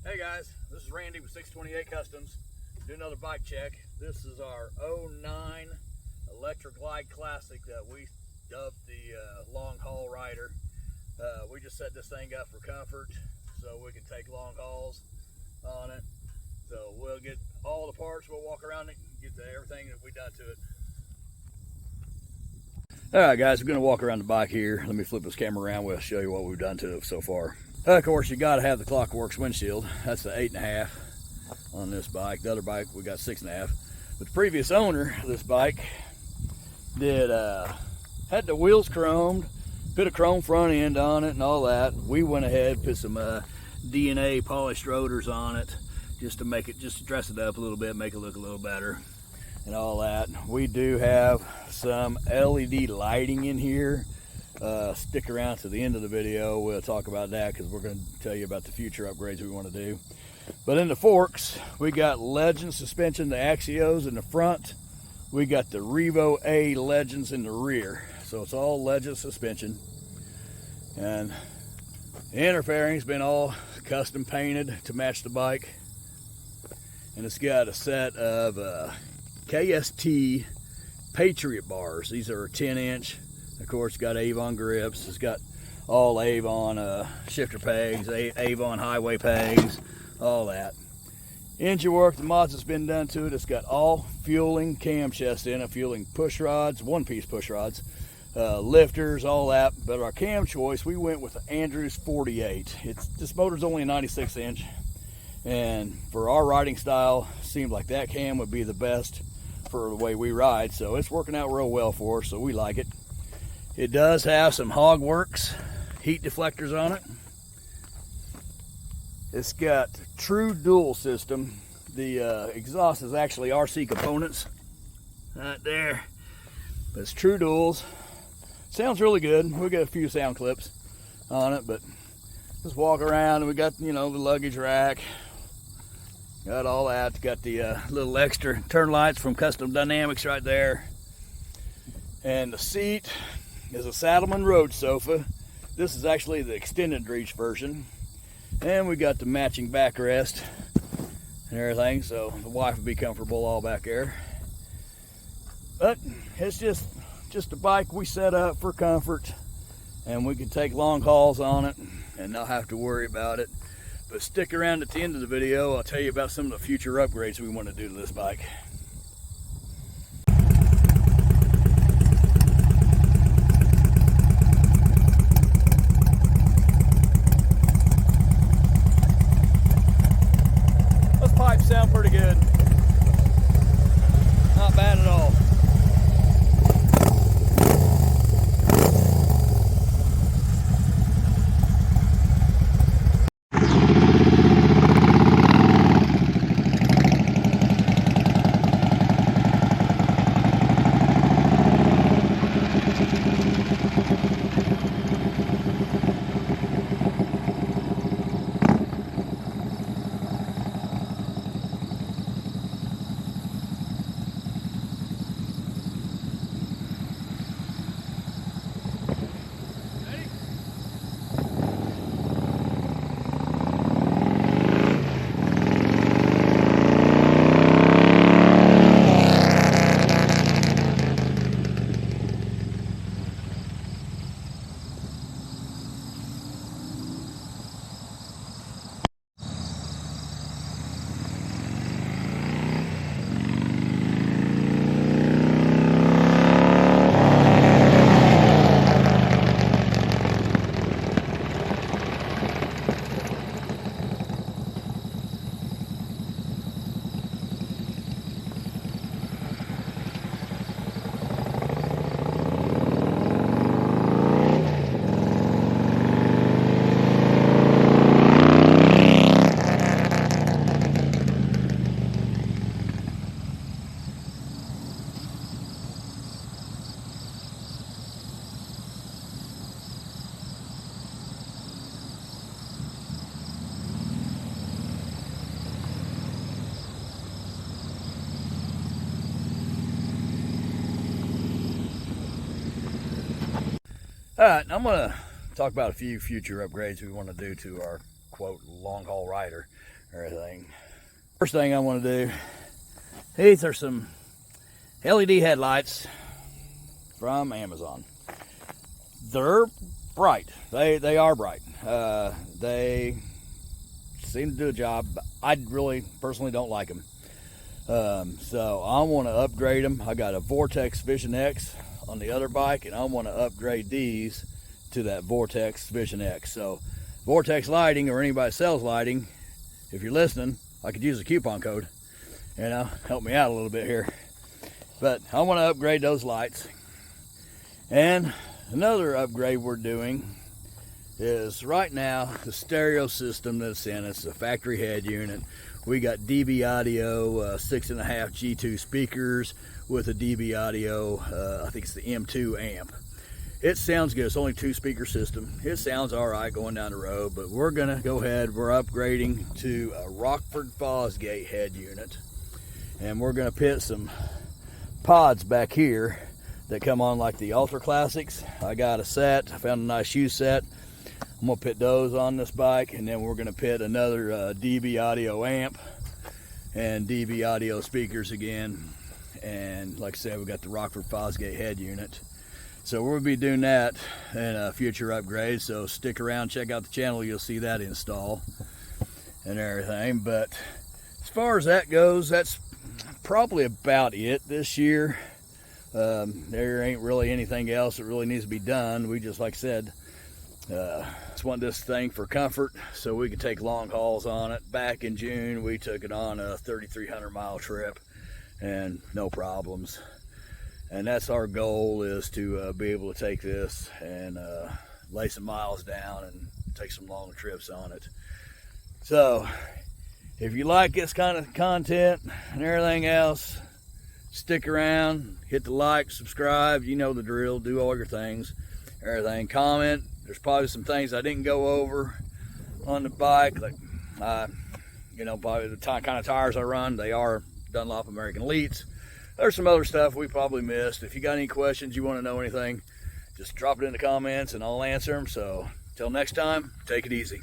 Hey guys, this is Randy with 628 Customs. Do another bike check. This is our 09 Electra Glide Classic that we dubbed the long haul rider. We just set this thing up for comfort so we can take long hauls on it. So we'll get all the parts, we'll walk around it, get to everything that we done to it. Alright guys, we're going to walk around the bike here. Let me flip this camera around, we'll show you what we've done to it so far. Of course, you got to have the Clockworks windshield. That's the 8.5 on this bike. The other bike, we got 6.5. But the previous owner of this bike had the wheels chromed, put a chrome front end on it and all that. We went ahead, put some DNA polished rotors on it just to make it, just to dress it up a little bit, make it look a little better and all that. We do have some LED lighting in here. Stick around to the end of the video. We'll talk about that because we're going to tell you about the future upgrades we want to do. But in the forks, we got Legend suspension, the Axios in the front. We got the Revo A Legends in the rear. So it's all Legend suspension. And the inner fairing's been all custom painted to match the bike. And it's got a set of KST Patriot bars. These are 10-inch. Of course, it's got Avon grips. It's got all Avon shifter pegs, Avon highway pegs, all that. Engine work, the mods that's been done to it. It's got all fueling cam chest in it, fueling push rods, one-piece push rods, lifters, all that. But our cam choice, we went with the Andrews 48. This motor's only a 96-inch, and for our riding style, seemed like that cam would be the best for the way we ride. So it's working out real well for us, so we like it. It does have some Hogworks heat deflectors on it. It's got true dual system. The exhaust is actually RC components right there, but it's true duals. Sounds really good. We got a few sound clips on it, but just walk around and we got, you know, the luggage rack. Got all that. Got the little extra turn lights from Custom Dynamics right there. And the seat is a Saddleman Road sofa. This is actually the extended reach version. And we got the matching backrest and everything, so the wife would be comfortable all back there. But it's just a bike we set up for comfort, and we can take long hauls on it and not have to worry about it. But stick around at the end of the video, I'll tell you about some of the future upgrades we want to do to this bike. Pipes sound pretty good. Not bad at all. All right, I'm going to talk about a few future upgrades we want to do to our quote long haul rider. everything. First thing I want to do, these are some LED headlights from Amazon. They're bright. They are bright. They seem to do a job. I really personally don't like them. So I want to upgrade them. I got a Vortex Vision X on the other bike, and I want to upgrade these to that Vortex Vision X. So Vortex Lighting, or anybody that sells lighting, if you're listening, I could use a coupon code, you know, help me out a little bit here. But I want to upgrade those lights. And another upgrade we're doing is, right now, the stereo system that's in it's a factory head unit. We got DB Audio 6.5 G2 speakers with a DB Audio, I think it's the M2 amp. It sounds good. It's only 2-speaker system. It sounds all right going down the road, but we're gonna go ahead. We're upgrading to a Rockford Fosgate head unit, and we're gonna put some pods back here that come on like the Ultra Classics. I got a set. I found a nice U set. I'm gonna put those on this bike, and then we're gonna put another DB Audio amp and DB Audio speakers again. And like I said, we got the Rockford Fosgate head unit. So we'll be doing that in a future upgrade. So stick around, check out the channel. You'll see that install and everything. But as far as that goes, that's probably about it this year. There ain't really anything else that really needs to be done. We just, like I said, just want this thing for comfort so we can take long hauls on it. Back in June, we took it on a 3,300 mile trip and no problems. And that's our goal, is to be able to take this and lay some miles down and take some long trips on it. So if you like this kind of content and everything else, stick around, hit the like, subscribe, you know the drill, do all your things, everything. Comment. There's probably some things I didn't go over on the bike, like you know, probably the kind of tires I run. They are Dunlop American Elites. There's some other stuff we probably missed. If you got any questions, you want to know anything, just drop it in the comments and I'll answer them. So until next time, take it easy.